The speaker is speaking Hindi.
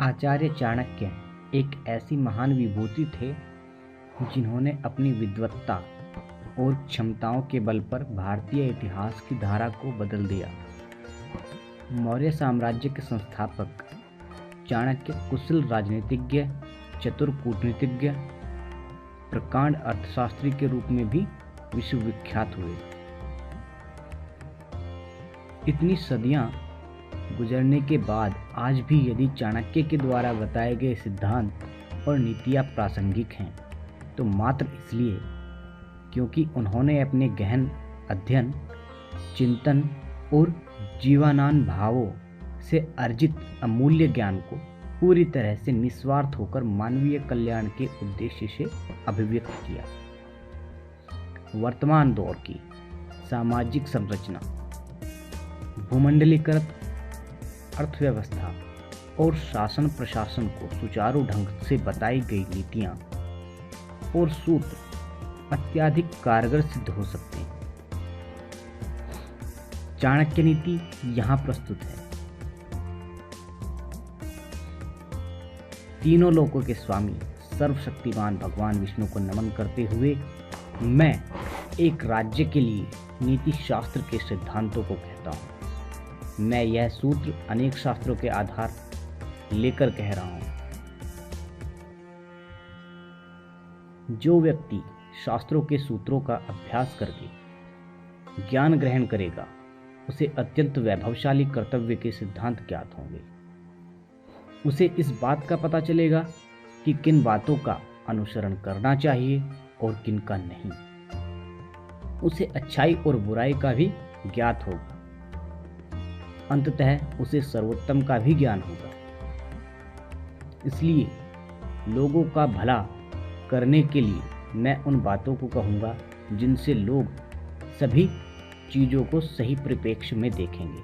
आचार्य चाणक्य एक ऐसी महान विभूति थे जिन्होंने अपनी विद्वत्ता और क्षमताओं के बल पर भारतीय इतिहास की धारा को बदल दिया। मौर्य साम्राज्य के संस्थापक चाणक्य कुशल राजनीतिज्ञ, चतुर कूटनीतिज्ञ, प्रकांड अर्थशास्त्री के रूप में भी विश्वविख्यात हुए। इतनी सदियां गुजरने के बाद आज भी यदि चाणक्य के द्वारा बताए गए सिद्धांत और नीतियां प्रासंगिक हैं तो मात्र इसलिए क्योंकि उन्होंने अपने गहन अध्ययन, चिंतन और जीवनान भावों से अर्जित अमूल्य ज्ञान को पूरी तरह से निस्वार्थ होकर मानवीय कल्याण के उद्देश्य से अभिव्यक्त किया। वर्तमान दौर की सामाजिक संरचना, भूमंडलीकृत अर्थव्यवस्था और शासन प्रशासन को सुचारू ढंग से बताई गई नीतियां और सूत्र अत्यधिक कारगर सिद्ध हो सकते हैं। चाणक्य नीति यहां प्रस्तुत है। तीनों लोकों के स्वामी सर्वशक्तिमान भगवान विष्णु को नमन करते हुए मैं एक राज्य के लिए नीति शास्त्र के सिद्धांतों को कहता हूं। मैं यह सूत्र अनेक शास्त्रों के आधार लेकर कह रहा हूं। जो व्यक्ति शास्त्रों के सूत्रों का अभ्यास करके ज्ञान ग्रहण करेगा उसे अत्यंत वैभवशाली कर्तव्य के सिद्धांत ज्ञात होंगे। उसे इस बात का पता चलेगा कि किन बातों का अनुसरण करना चाहिए और किन का नहीं। उसे अच्छाई और बुराई का भी ज्ञात होगा। अंततः उसे सर्वोत्तम का भी ज्ञान होगा। इसलिए लोगों का भला करने के लिए मैं उन बातों को कहूँगा जिनसे लोग सभी चीज़ों को सही परिप्रेक्ष्य में देखेंगे।